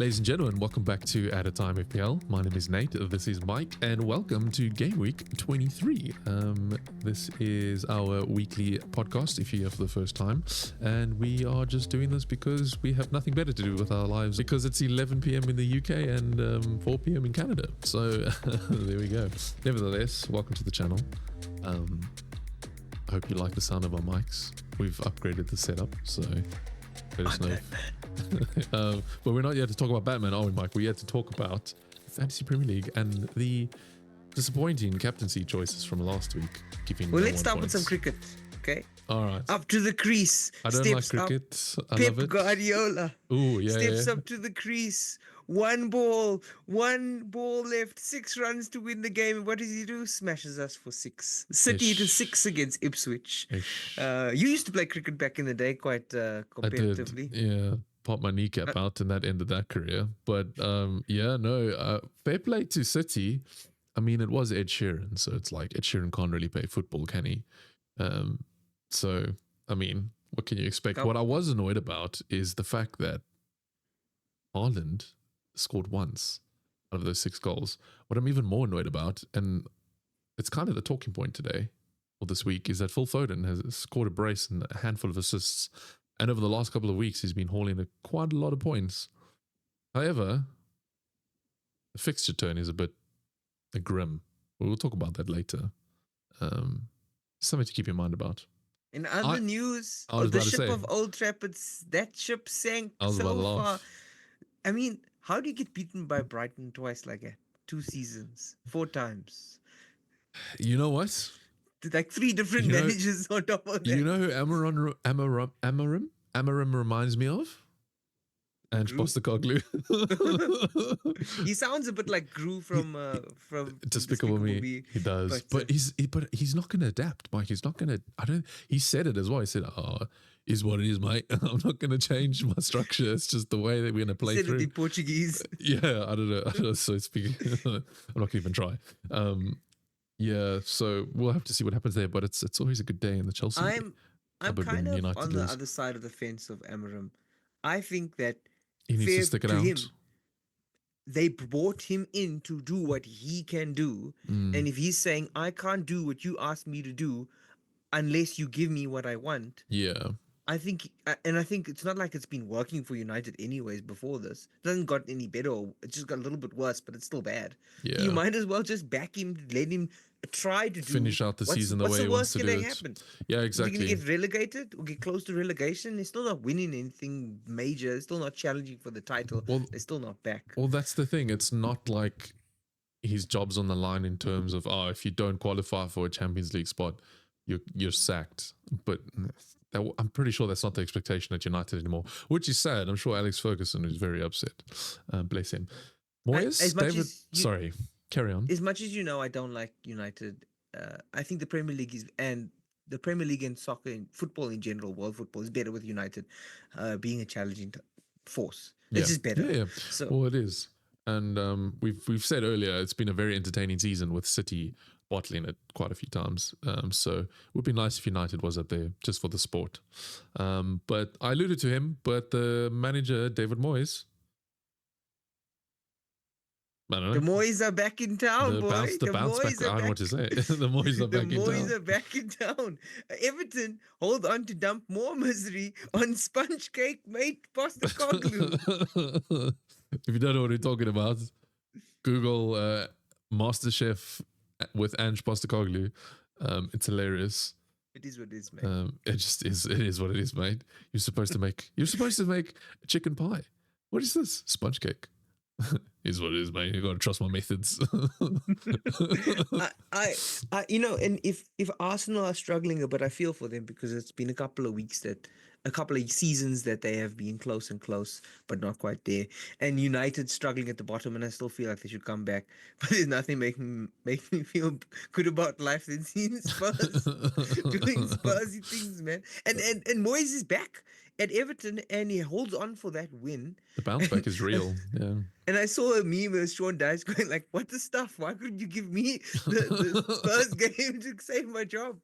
Ladies and gentlemen, welcome back to Added Time FPL. My name is Nate, this is Mike, and welcome to Game Week 23. This is our weekly podcast, if you're here for the first time, and we are just doing this because we have nothing better to do with our lives, because it's 11 p.m. in the UK and 4 p.m. in Canada. So there we go. Nevertheless, welcome to the channel. I hope you like the sound of our mics. We've upgraded the setup, so let us know. But we're not yet to talk about Batman, are we, Mike? We're yet to talk about Fantasy Premier League and the disappointing captaincy choices from last week. Well, let's start with some cricket, okay? All right. Up to the crease. I don't like cricket. I Pep love it. Guardiola. Ooh, yeah, steps yeah. up to the crease. One ball left. 6 runs to win the game. What does he do? Smashes us for 6. City to 6 against Ipswich. You used to play cricket back in the day quite competitively. I did, yeah. Popped my kneecap out and that ended that career. But yeah, no, fair play to City. I mean, it was Ed Sheeran, so it's like Ed Sheeran can't really play football, can he? So, I mean, what can you expect? What I was annoyed about is the fact that Haaland scored once out of those 6 goals. What I'm even more annoyed about, and it's kind of the talking point today or this week, is that Phil Foden has scored a brace and a handful of assists. And over the last couple of weeks, he's been hauling quite a lot of points. However, the fixture turn is a bit grim. We'll talk about that later. Something to keep in mind about. In other news, the ship of Old Trafford, that ship sank so far. I mean, how do you get beaten by Brighton twice like that? 2 seasons, 4 times. You know what? Like 3 different managers on top of that. You know who Amarim reminds me of? Ange Postecoglou. He sounds a bit like Gru from Despicable Me. He does, but he's not going to adapt, Mike. He's not going to. He said it as well. He said, "Oh, is what it is, mate. I'm not going to change my structure. It's just the way that we're going to play through." Said it in Portuguese. Yeah, I don't know. So speaking, I'm not going to even try. Yeah, so we'll have to see what happens there. But it's always a good day in the Chelsea. I'm kind of United on the other side of the fence of Amarim. I think that he needs to stick it out. They brought him in to do what he can do, and if he's saying I can't do what you asked me to do unless you give me what I want, I think it's not like it's been working for United anyways before this. It hasn't got any better. It just got a little bit worse, but it's still bad. Yeah. You might as well just back him, let him try to finish out the season the way he wants to do it. What's the worst going to happen? Yeah, exactly. You're going to get relegated or get close to relegation. They're still not winning anything major. They're still not challenging for the title. Well, they're still not back. Well, that's the thing. It's not like his job's on the line in terms of, if you don't qualify for a Champions League spot, you're sacked. But I'm pretty sure that's not the expectation at United anymore, which is sad. I'm sure Alex Ferguson is very upset. Bless him. Moyes, David, sorry, carry on. As much as you know, I don't like United. I think the Premier League and soccer and football in general, world football, is better with United being a challenging force. It's just better. Yeah. So, well, it is. And we've said earlier, it's been a very entertaining season with City bottling it quite a few times. So it would be nice if United was up there just for the sport. But I alluded to him, but the manager, David Moyes, I don't know. The Moyes are back in town, the bounce back. I don't know what to say. The Moyes are back in town. The Moyes are back in town. Everton hold on to dump more misery on sponge cake mate Postecoglou. If you don't know what we're talking about, Google MasterChef with Ange Postecoglou. It's hilarious. It is what it is, mate. It just is. It is what it is, mate. You're supposed to make chicken pie. What is this? Sponge cake. Is what it is, mate. You got to trust my methods. And if Arsenal are struggling a bit, I feel for them because it's been a couple of seasons that they have been close and close, but not quite there. And United struggling at the bottom, and I still feel like they should come back. But there's nothing making me feel good about life than seeing Spurs doing Spursy things, man. And Moyes is back at Everton, and he holds on for that win. The bounce back is real, yeah. And I saw a meme with Sean Dice going like, "What the stuff? Why couldn't you give me the Spurs game to save my job?"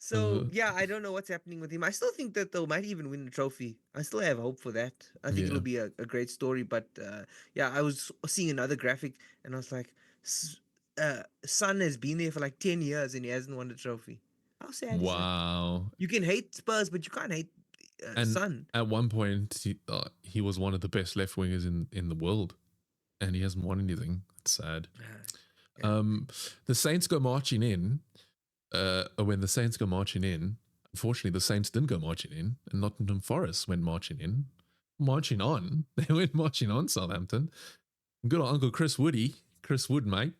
So yeah, I don't know what's happening with him. I still think that they might even win the trophy. I still have hope for that. I think Yeah. it'll be a great story. But yeah, I was seeing another graphic and I was like, Son has been there for like 10 years and he hasn't won the trophy. How sad is that? Wow. You can hate Spurs, but you can't hate And Son. at one point, he was one of the best left wingers in the world, and he hasn't won anything. It's sad. Yeah. The Saints go marching in. When the Saints go marching in, unfortunately, the Saints didn't go marching in, and Nottingham Forest went marching in. Marching on. They went marching on Southampton. Good old Uncle Chris Wood, mate.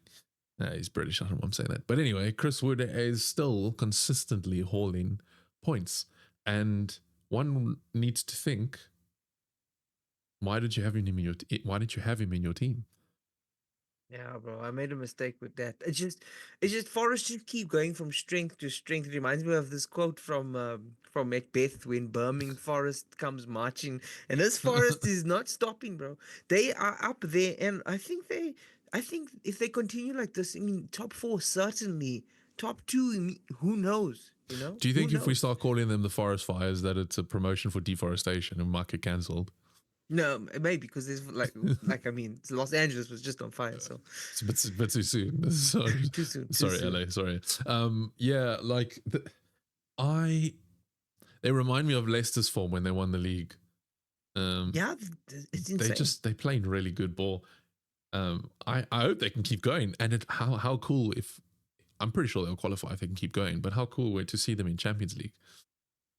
He's British, I don't know why I'm saying that. But anyway, Chris Wood is still consistently hauling points. And one needs to think, why did you have him in your team? Yeah, bro, I made a mistake with that. It's just Forrest just keep going from strength to strength. It reminds me of this quote from Macbeth when Birmingham Forest comes marching, and this Forest is not stopping, bro. They are up there, and I think if they continue like this, I mean, top four certainly, top two, who knows? Do you Who think if we knows? start calling them the forest fires that it's a promotion for deforestation and might get cancelled? No, maybe because there's like I mean, Los Angeles was just on fire, so It's a bit too soon. Sorry, too soon, too sorry, soon. LA. Sorry. Yeah, like they remind me of Leicester's form when they won the league. Yeah, it's insane. They playing really good ball. I hope they can keep going. And how cool if I'm pretty sure they'll qualify if they can keep going. But how cool would to see them in Champions League?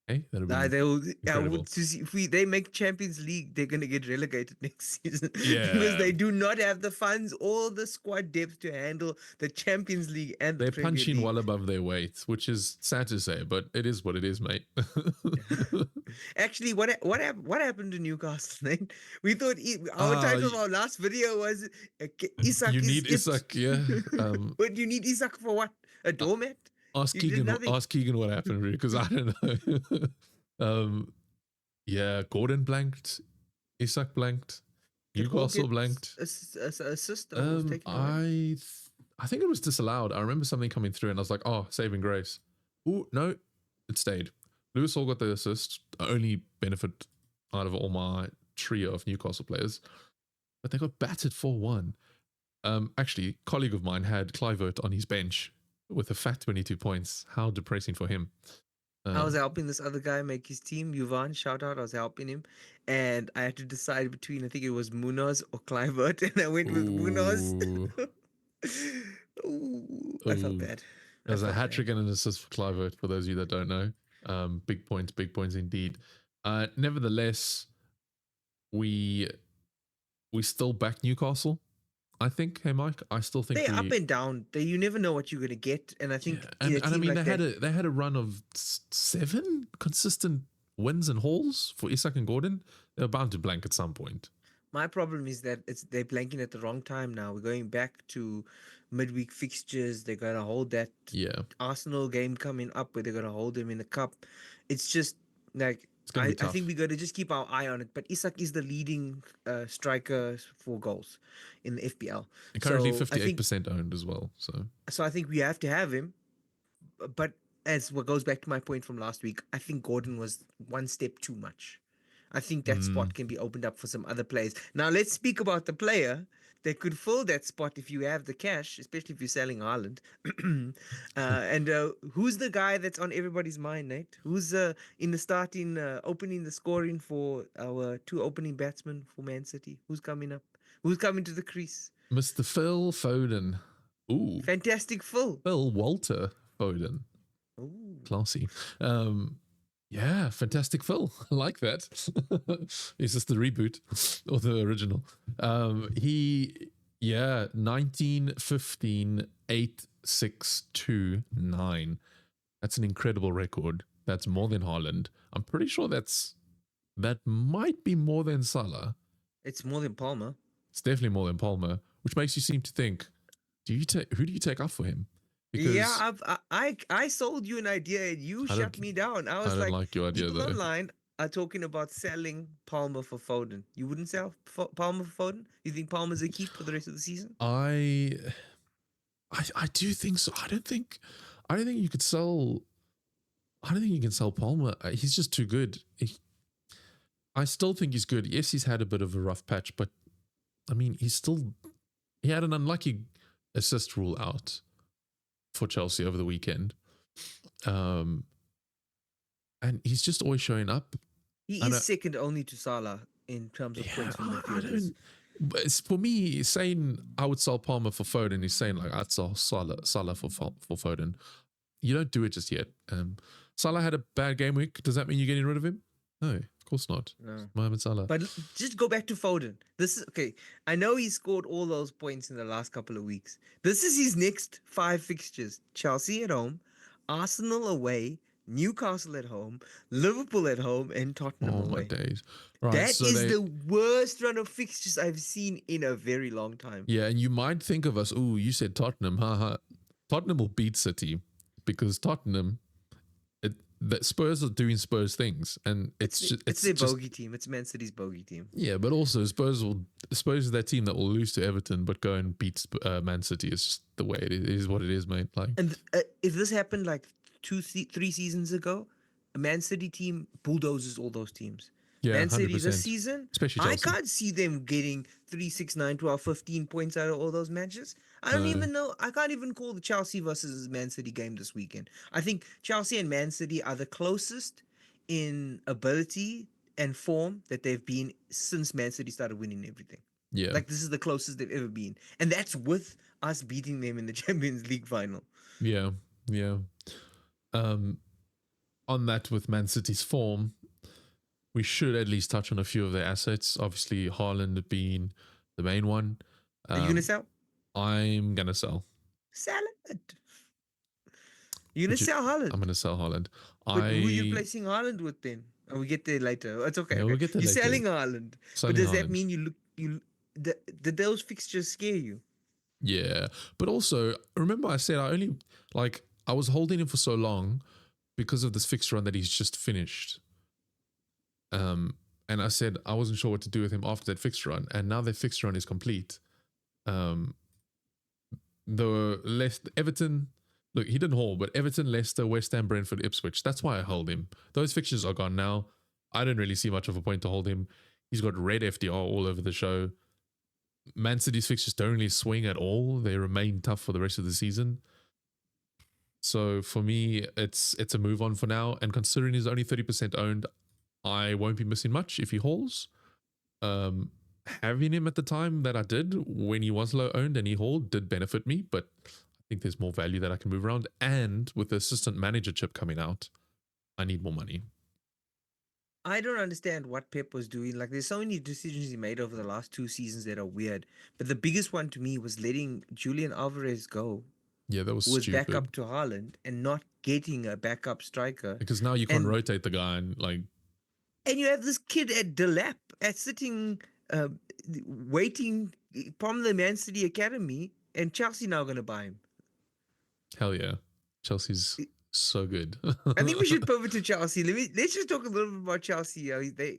Hey, that'll be They will. I incredible. would to see if they make Champions League, they're gonna get relegated next season because Yeah, they do not have the funds or the squad depth to handle the Champions League and the they're Premier punching League. well above their weight, which is sad to say, but it is what it is, mate. Actually, what happened to Newcastle? Then we thought our uh, title of our last video was Isak you is need it, Isak, yeah. but you need Isak for what? A Uh, doormat? ask You did Keegan. nothing. Ask Keegan what happened because I don't know. Yeah, Gordon blanked, Isak blanked, Did Hall Newcastle get blanked. assist or was taken away? I think it was disallowed. I remember something coming through, and I was like, "Oh, saving grace." Oh no, it stayed. Lewis Hall got the assist. Only benefit out of all my trio of Newcastle players, but they got battered 4-1. Actually, a colleague of mine had Clivert on his bench with a fat 22 points. How depressing for him. I was helping this other guy make his team, Yuvan, shout out. I was helping him. And I had to decide between, I think it was Munoz or Clivert. And I went with Munoz. Ooh, Ooh, I felt ooh. bad. I There's a felt hat trick bad. and an assist for Clivert, for those of you that don't know. Big points indeed. Nevertheless, we still back Newcastle. I think, hey Mike, I still think They're up and down. You never know what you're going to get. And I yeah, think in and a I team mean like that, they had a run of 7 consistent wins and hauls for Isak and Gordon. They're bound to blank at some point. my problem is that they're blanking at the wrong time now. We're going back to midweek fixtures. They're going to hold that Yeah, Arsenal game coming up where they're going to hold them in the cup. It's just like it's gonna be I think tough. we got to just keep our eye on it. But Isak is the leading striker for goals in the FPL. And currently So I think 58% owned as well. So we have to have him. But as what goes back to my point from last week, I think Gordon was one step too much. I think that spot can be opened up for some other players. Now let's speak about the player that could fill that spot if you have the cash, especially if you're selling Haaland. And who's the guy that's on everybody's mind, Nate? Who's in the starting, opening the scoring for our two opening batsmen for Man City? Who's coming up? Who's coming to the crease? Mr. Phil Foden. Ooh, Fantastic Phil. Phil Walter Foden. Ooh. Classy. Yeah, Fantastic Phil. I like that. Is this the reboot or the original? Yeah, 19, 15, 8, 6, 2, 9. That's an incredible record. That's more than Haaland. I'm pretty sure that might be more than Salah. It's more than Palmer. It's definitely more than Palmer, which makes you seem to think, who do you take up for him? Because Yeah, I sold you an idea and you I shut don't me down. I I was don't like, like your idea people though. online are talking about selling Palmer for Foden. You wouldn't sell Palmer for Foden? You think Palmer's a keep for the rest of the season? I do think so. I don't think you could sell. I don't think you can sell Palmer. He's just too good. I still think he's good. Yes, he's had a bit of a rough patch, but I mean, he had an unlucky assist rule out for Chelsea over the weekend. And he's just always showing up. He is second only to Salah in terms of points from midfielders. But it's, for me, saying I would sell Palmer for Foden, he's saying like I'd sell Salah for Foden. You don't do it just yet. Salah had a bad game week. Does that mean you're getting rid of him? No, of course not. No. Mohamed Salah. But just go back to Foden. This is okay. I know he scored all those points in the last couple of weeks. This is his next 5 fixtures: Chelsea at home, Arsenal away, Newcastle at home, Liverpool at home, and Tottenham away. My days. Right, that is the worst run of fixtures I've seen in a very long time. Yeah, and you might think of us, oh, you said Tottenham. Haha. Tottenham will beat City because Tottenham, the Spurs are doing Spurs things, and it's their bogey team. It's Man City's bogey team. Yeah, but also Spurs is that team that will lose to Everton but go and beat Man City. It's just the way it is what it is, mate. Like, and if this happened like 3 seasons ago, a Man City team bulldozes all those teams. Yeah, Man 100%. City this season, especially Chelsea. I can't see them getting 3, 6, 9, 12, 15 points out of all those matches. I don't even know. I can't even call the Chelsea versus Man City game this weekend. I think Chelsea and Man City are the closest in ability and form that they've been since Man City started winning everything. Yeah. Like, this is the closest they've ever been. And that's with us beating them in the Champions League final. Yeah. Yeah. On that, with Man City's form, we should at least touch on a few of their assets. Obviously, Haaland being the main one. Are you going to sell? I'm going to sell. Sell it. You're going to sell Haaland? I'm going to sell Haaland. But who are you placing Haaland with then? And we get there later. It's okay. Yeah, we'll get there You're later. selling Haaland. But does that mean did those fixtures scare you? Yeah. But also, remember I said I was holding him for so long because of this fixture run that he's just finished. And I said I wasn't sure what to do with him after that fixture run. And now that fixture run is complete. Everton, look, he didn't haul, but Everton, Leicester, West Ham, Brentford, Ipswich. That's why I hold him. Those fixtures are gone now. I don't really see much of a point to hold him. He's got red FDR all over the show. Man City's fixtures don't really swing at all. They remain tough for the rest of the season. So for me, it's a move on for now. And considering he's only 30% owned, I won't be missing much if he hauls. Having him at the time that I did when he was low owned and he hauled did benefit me, but I think there's more value that I can move around. And with the assistant manager chip coming out, I need more money. I don't understand what Pep was doing. Like, there's so many decisions he made over the last 2 seasons that are weird. But the biggest one to me was letting Julian Alvarez go. Yeah, that was stupid. Back up to Haaland and not getting a backup striker. Because now you can't rotate the guy and And you have this kid at Delap sitting, waiting from the Man City Academy, and Chelsea now going to buy him. Hell yeah. Chelsea's so good. I think we should pivot to Chelsea. Let's just talk a little bit about Chelsea.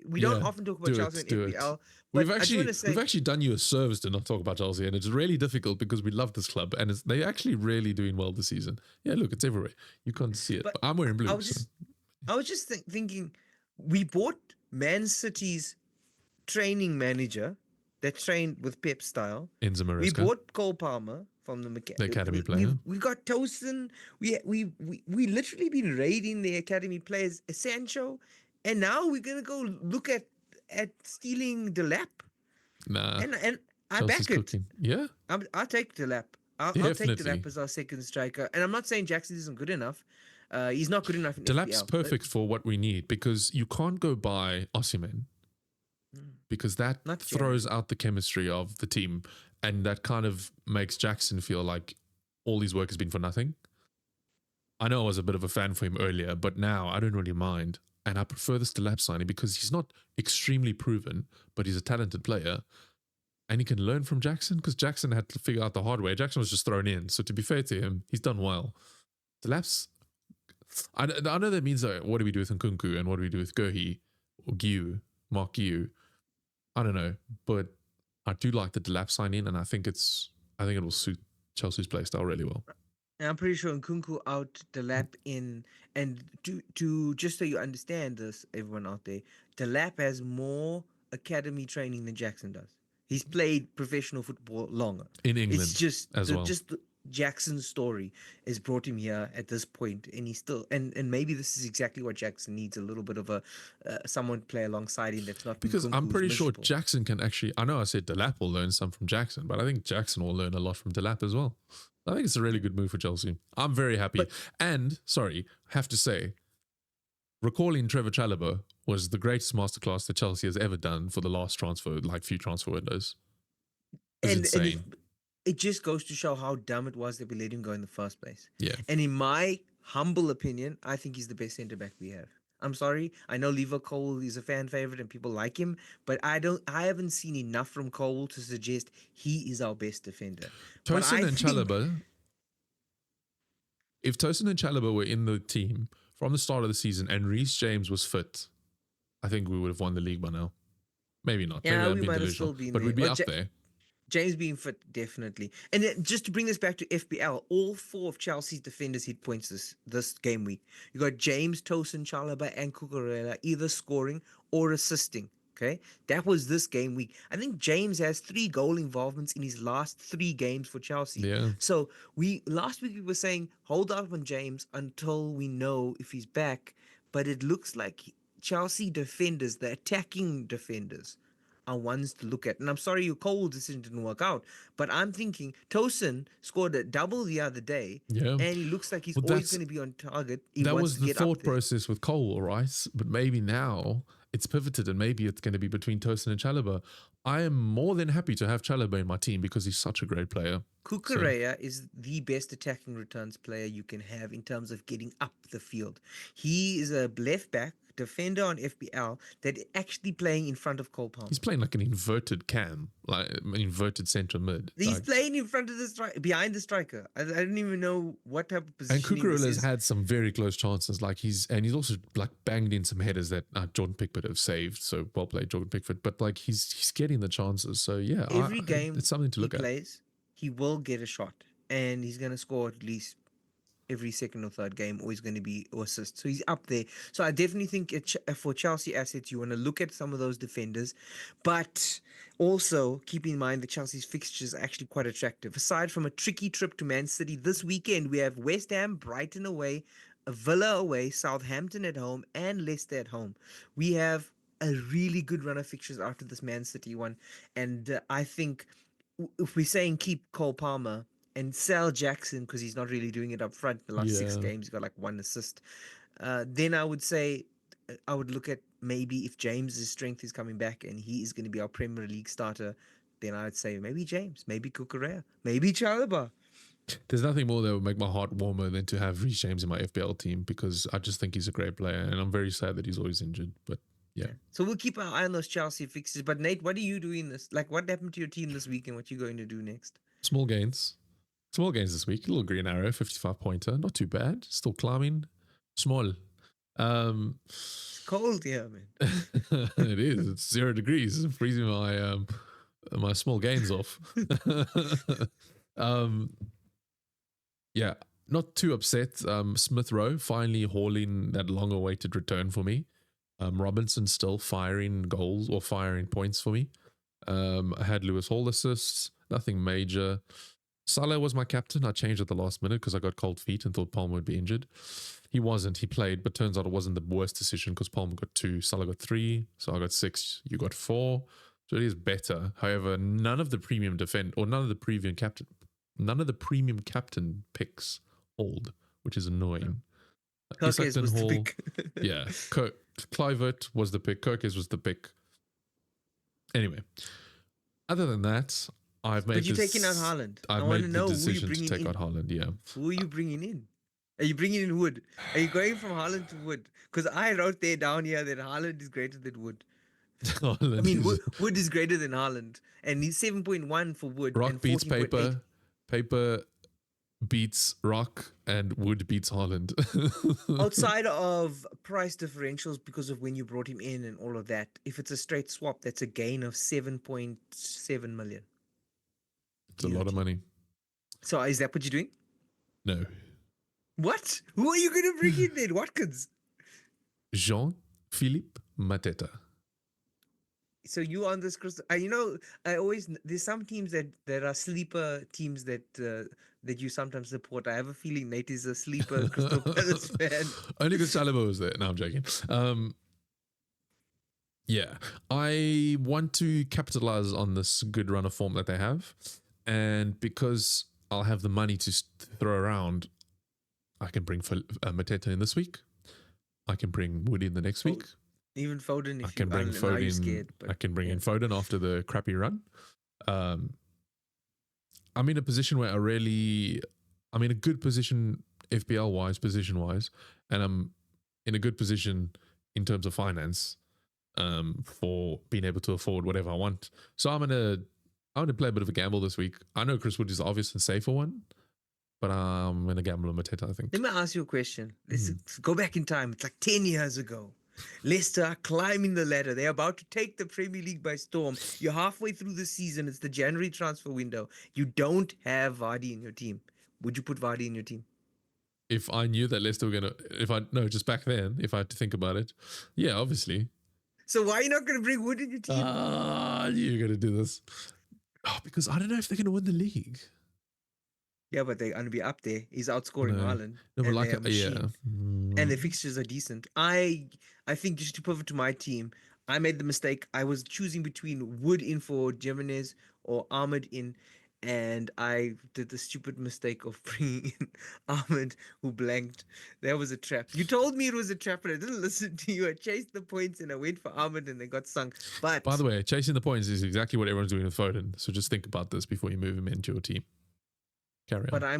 We don't often talk about Chelsea in FPL. We've actually done you a service to not talk about Chelsea, and it's really difficult because we love this club, and they're actually really doing well this season. Yeah, look, it's everywhere. You can't see it, but I'm wearing blue. I was just thinking, we bought Man City's training manager that trained with Pep style. Enzo Maresca. We bought Cole Palmer from the academy player. We got Tosin. We literally been raiding the academy players, Sancho, and now we're gonna go look at stealing Delap. Nah, and I Chelsea's back it. Cooking. Yeah, I'll take Delap. I'll take Delap as our second striker, and I'm not saying Jackson isn't good enough. He's not good enough in Delap's FPL, perfect for what we need because you can't go buy Osimhen because that throws out the chemistry of the team, and that kind of makes Jackson feel like all his work has been for nothing. I know I was a bit of a fan for him earlier, but now I don't really mind, and I prefer this Delap signing because he's not extremely proven, but he's a talented player, and he can learn from Jackson because Jackson had to figure out the hard way. Jackson was just thrown in, so to be fair to him, he's done well. Delap's I know that means what do we do with Nkunku and what do we do with Gohi or Giu, Mark Giu? I don't know, but I do like the Delap sign in, and I think it will suit Chelsea's play style really well. And I'm pretty sure Nkunku out Delap in, and to just so you understand this, everyone out there, Delap has more academy training than Jackson does. He's played professional football longer. in It's England just as well. Jackson's story has brought him here at this point, and he's still, and maybe this is exactly what Jackson needs, a little bit of a someone to play alongside him that's not Because Nkunku I'm who's pretty sure miserable. Jackson can actually. I know I said Delap will learn some from Jackson, but I think Jackson will learn a lot from Delap as well. I think it's a really good move for Chelsea. I'm very happy. But And sorry, have to say, recalling Trevor Chalobah was the greatest masterclass that Chelsea has ever done for the last transfer, like few transfer windows. It was and if insane. it just goes to show how dumb it was that we let him go in the first place. Yeah. And in my humble opinion, I think he's the best centre back we have. I'm sorry. I know Lever Cole is a fan favorite and people like him, but I haven't seen enough from Cole to suggest he is our best defender. But Tosin I and think Chalobah, if Tosin and Chalobah were in the team from the start of the season and Reece James was fit, I think we would have won the league by now. Maybe not. Maybe yeah, I've we been might have delusional, still been but there. we'd be up there. James being fit, definitely. And just to bring this back to FPL, all four of Chelsea's defenders hit points this game week. You got James, Tosin, Chalobah, and Cucurella either scoring or assisting. Okay, that was this game week. I think James has 3 goal involvements in his last 3 games for Chelsea. Yeah. So we last week we were saying hold out on James until we know if he's back, but it looks like Chelsea defenders, the attacking defenders, are ones to look at. And I'm sorry your Cole decision didn't work out, but I'm thinking Tosin scored a double the other day, Yeah. and he looks like he's Well, always going to be on target. He that wants was to the get up thought there. process with Cole, all right? But maybe now it's pivoted and maybe it's going to be between Tosin and Chalobah. I am more than happy to have Chalobah in my team because he's such a great player. Cucurella is the best attacking returns player you can have in terms of getting up the field. He is a left back defender on FPL that actually playing in front of Cole Palmer. He's playing like an inverted cam, like an inverted centre mid. He's Like, playing in front of the striker, behind the striker. I don't even know what type of and positioning this Cucurella's is. had some very close chances. Like he's also like banged in some headers that Jordan Pickford have saved. So well played, Jordan Pickford. But like he's getting the chances. So yeah, Every game it's something to he look at. plays, he will get a shot, and he's going to score at least every second or third game, or he's going to be or assist. So he's up there. So I definitely think for Chelsea assets, you want to look at some of those defenders, but also keep in mind that Chelsea's fixtures are actually quite attractive. Aside from a tricky trip to Man City this weekend, we have West Ham, Brighton away, Villa away, Southampton at home, and Leicester at home. We have a really good run of fixtures after this Man City one, and I think if we're saying keep Cole Palmer and sell Jackson because he's not really doing it up front. The last 6 games, he's got like 1 assist. Then I would say I would look at maybe if James's strength is coming back and he is going to be our Premier League starter, then I would say maybe James, maybe Cucurella, maybe Chalobah. There's nothing more that would make my heart warmer than to have Reece James in my FPL team because I just think he's a great player and I'm very sad that he's always injured. But yeah. So we'll keep our eye on those Chelsea fixes. But Nate, what are you doing this? Like, what happened to your team this week and what you going to do next? Small gains. Small gains this week. A little green arrow, 55 pointer. Not too bad. Still climbing. Small. It's cold here, man. It is. It's 0 degrees. It's freezing my small gains off. Yeah, not too upset. Smith Rowe finally hauling that long-awaited return for me. Robinson still firing goals or firing points for me. I had Lewis Hall assists. Nothing major. Salah was my captain. I changed at the last minute because I got cold feet and thought Palmer would be injured. He wasn't. He played, but turns out it wasn't the worst decision because Palmer got 2, Salah got 3, so I got 6, you got 4. So it is better. However, none of the premium captain picks hold, which is annoying. Kirkes was the pick. Yeah. Kluivert was the pick. Kirkes was the pick. Anyway, other than that, I've made. But you're taking out Haaland. I I've want to made know the who you're decision to bringing take in. out Haaland. Yeah. Who are you bringing in? Are you bringing in Wood? Are you going from Haaland to Wood? Because I wrote there down here that Haaland is greater than Wood. Haaland I mean, is, Wood is greater than Haaland, and he's 7.1 for Wood rock and beats 14.8. paper. Paper beats rock, and Wood beats Haaland. Outside of price differentials because of when you brought him in and all of that, if it's a straight swap, that's a gain of 7.7 million. It's a lot of money. So is that what you're doing? No. What? Who are you going to bring in then? Watkins? Jean-Philippe Mateta. So you on this, Chris? You know, I always there's some teams that are sleeper teams that you sometimes support. I have a feeling Nate is a sleeper Crystal Palace fan. Only because Chalobah was there. No, I'm joking. Yeah, I want to capitalize on this good run of form that they have, and because I'll have the money to throw around, I can bring Mateta in this week. I can bring Woody in the next week. Even Foden, if I can bring Foden. Now you're scared, I can bring in Foden after the crappy run. I'm in a position where I'm in a good position FPL wise, position wise, and I'm in a good position in terms of finance for being able to afford whatever I want. So I'm gonna play a bit of a gamble this week. I know Chris Wood is the obvious and safer one, but I'm gonna gamble on Mateta, I think. Let me ask you a question. Let's go back in time. It's like 10 years ago. Leicester are climbing the ladder. They're about to take the Premier League by storm. You're halfway through the season. It's the January transfer window. You don't have Vardy in your team. Would you put Vardy in your team? If I knew that Leicester were just back then, if I had to think about it, yeah, obviously. So why are you not going to bring Wood in your team? You're going to do this. Oh, because I don't know if they're going to win the league. Yeah, but they're going to be up there. He's outscoring Haaland. No, but like, yeah. And the fixtures are decent. I think, just to pivot to my team, I made the mistake. I was choosing between Wood in for Jimenez or Ahmed in, and I did the stupid mistake of bringing in Ahmed, who blanked. That was a trap. You told me it was a trap, but I didn't listen to you. I chased the points and I went for Ahmed and they got sunk. But by the way, chasing the points is exactly what everyone's doing with Foden. So just think about this before you move him into your team. Carry on. But I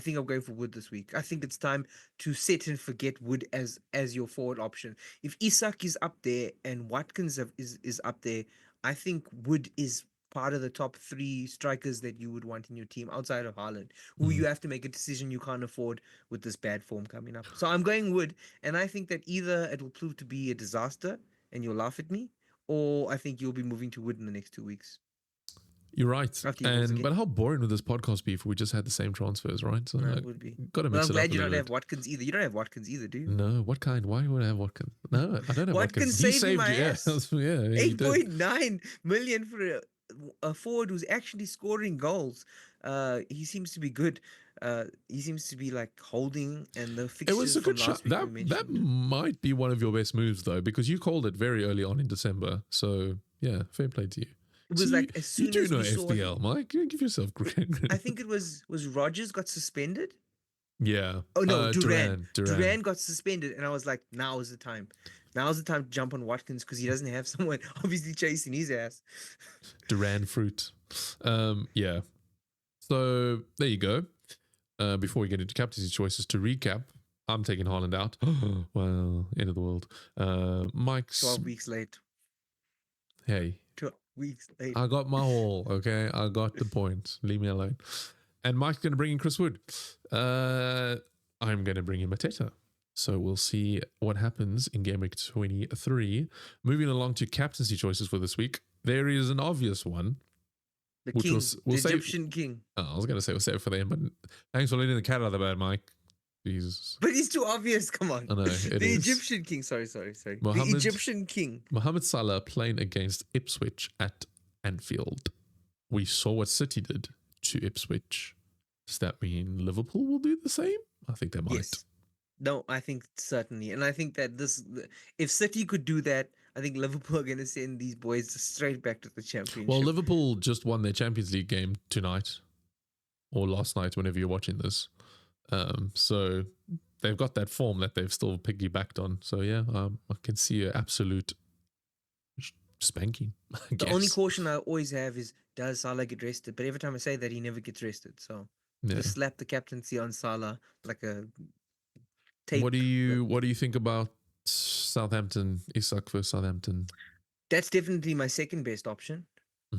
think I'm going for Wood this week. I think it's time to set and forget Wood as your forward option. If Isak is up there and Watkins is up there, I think Wood is part of the top 3 strikers that you would want in your team outside of Haaland, who you have to make a decision you can't afford with this bad form coming up. So I'm going Wood, and I think that either it will prove to be a disaster and you'll laugh at me, or I think you'll be moving to Wood in the next 2 weeks. You're right. But how boring would this podcast be if we just had the same transfers, right? So it would be. Got to mix I'm it glad up you don't have Watkins either. You don't have Watkins either, do you? No. What kind? Why would I have Watkins? No, I don't have Watkins. Watkins saved my ass. Yeah. 8.9 million for a forward who's actually scoring goals. He seems to be good. He seems to be like holding, and the fixtures. It was a good shot. That might be one of your best moves though, because you called it very early on in December. So yeah, fair play to you. It was like as soon as we saw FPL, Mike. Give yourself credit. I think it was Rogers got suspended. Yeah. Oh no, Duran got suspended, and I was like, now is the time. Now is the time to jump on Watkins because he doesn't have someone obviously chasing his ass. Duran fruit. Yeah. So there you go. Before we get into captaincy choices, to recap, I'm taking Haaland out. Well, end of the world. Mike's 12 weeks late. Hey. 12 weeks late. I got my haul, okay? I got the point. Leave me alone. And Mike's going to bring in Chris Wood. I'm going to bring in Mateta. So we'll see what happens in game week 23. Moving along to captaincy choices for this week. There is an obvious one. The king, the Egyptian king. Oh, I was going to say we'll save it for them, but thanks for letting the cat out of the bag, Mike. Jesus. But it's too obvious. Come on. I know. The Egyptian king. Sorry. The Egyptian king. Mohamed Salah playing against Ipswich at Anfield. We saw what City did to Ipswich. Does that mean Liverpool will do the same? I think they might. Yes. No, I think certainly. And I think that if City could do that, I think Liverpool are going to send these boys straight back to the championship. Well, Liverpool just won their Champions League game tonight or last night, whenever you're watching this. So they've got that form that they've still piggybacked on. So yeah, I can see an absolute spanking. The only caution I always have is, does Salah get rested? But every time I say that, he never gets rested. So just slap the captaincy on Salah like a tape. What do you think about Southampton? Isak for Southampton? That's definitely my second best option.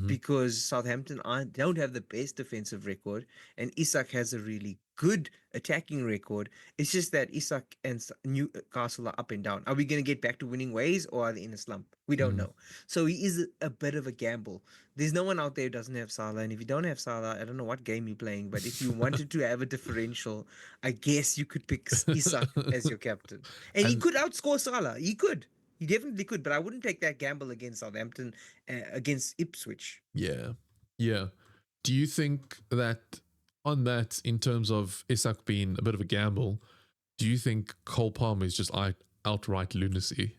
because Southampton don't have the best defensive record, and Isak has a really good attacking record. It's just that Isak and Newcastle are up and down. Are we going to get back to winning ways, or are they in a slump? We don't know. So he is a bit of a gamble. There's no one out there who doesn't have Salah, and if you don't have Salah, I don't know what game you're playing, but if you wanted to have a differential, I guess you could pick Isak as your captain, and he And could outscore Salah. He could. He definitely could, but I wouldn't take that gamble against Southampton, against Ipswich. yeah, yeah. Do you think that on that, in terms of Isak being a bit of a gamble, do you think Cole Palmer is just outright lunacy?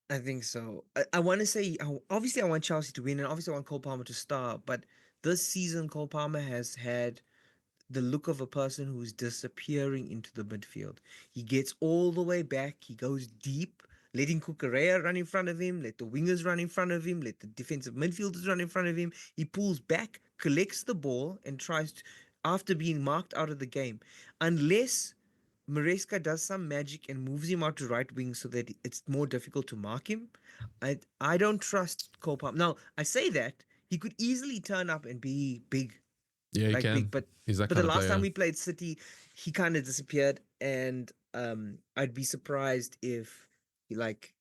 I think so. I want to say, obviously, I want Chelsea to win, and obviously, I want Cole Palmer to start. But this season, Cole Palmer has had the look of a person who's disappearing into the midfield. He gets all the way back, he goes deep, letting Kukurea run in front of him, let the wingers run in front of him, let the defensive midfielders run in front of him. He pulls back, collects the ball, and tries to, after being marked out of the game, unless Maresca does some magic and moves him out to right wing so that it's more difficult to mark him. I don't trust Cole Palmer. Now, I say that he could easily turn up and be big, Yeah, he like big, can. He's that but the kind of last player. time we played City, he kind of disappeared, and I'd be surprised if he like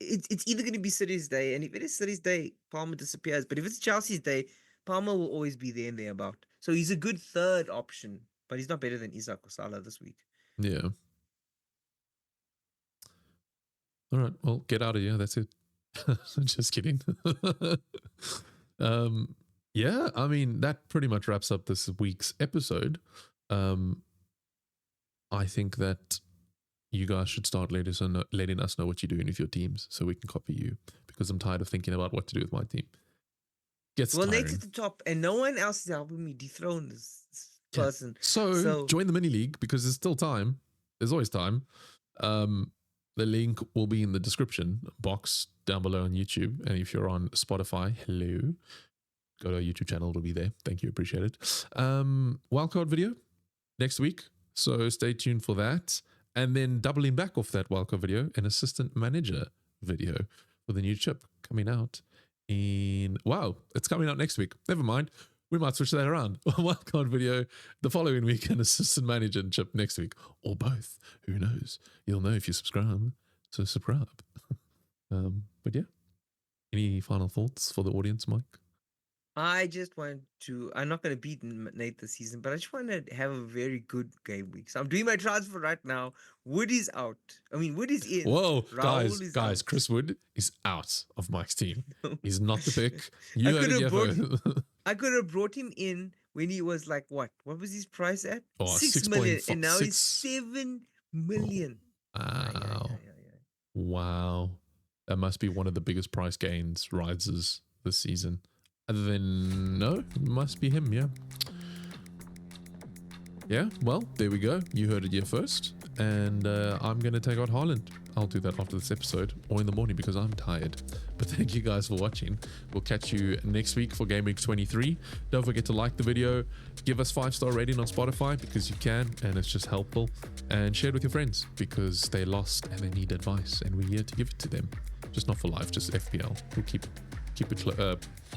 it's either going to be City's day, and if it is City's day, Palmer disappears. But if it's Chelsea's day, Palmer will always be there and thereabout. So he's a good third option, but he's not better than Isak or Salah this week. Yeah. All right. Well, get out of here. That's it. Just kidding. Yeah, I mean, that pretty much wraps up this week's episode. I think that you guys should start letting us know what you're doing with your teams so we can copy you, because I'm tired of thinking about what to do with my team. Gets Well, tiring. Nate's at the top, and no one else is helping me dethrone this Yeah. person. So join the mini league, because there's still time. There's always time. The link will be in the description box down below on YouTube. And if you're on Spotify, hello, go to our YouTube channel. It'll be there. Thank you. Appreciate it. Wildcard video next week. So stay tuned for that. And then doubling back off that wildcard video, an assistant manager video for the new chip coming out wow, it's coming out next week. Never mind. We might switch that around. Wildcard video the following week and assistant manager and chip next week, or both. Who knows? You'll know if you subscribe. So subscribe. But yeah, any final thoughts for the audience, Mike? I just want to. I'm not going to beat Nate this season, but I just want to have a very good game week. So I'm doing my transfer right now. Wood is out. I mean, Wood is in. Whoa, Raul is guys! out. Chris Wood is out of Mike's team. He's not the pick. I You could heard it have brought. here. I could have brought him in when he was like what? What was his price at? Oh, 6 million, and now 6.6. he's 7 million. Wow. Wow. That must be one of the biggest price gains rises this season. Other than, no, it must be him, yeah. Yeah, well, there we go. You heard it here first. And I'm going to take out Haaland. I'll do that after this episode or in the morning because I'm tired. But thank you guys for watching. We'll catch you next week for Game Week 23. Don't forget to like the video. Give us 5-star rating on Spotify because you can and it's just helpful. And share it with your friends because they lost and they need advice. And we're here to give it to them. Just not for life, just FPL. We'll keep it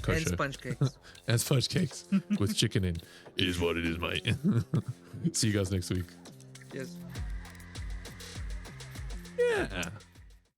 kosher. And sponge cakes. And sponge cakes with chicken in. It is what it is, mate. See you guys next week. Yes. Yeah.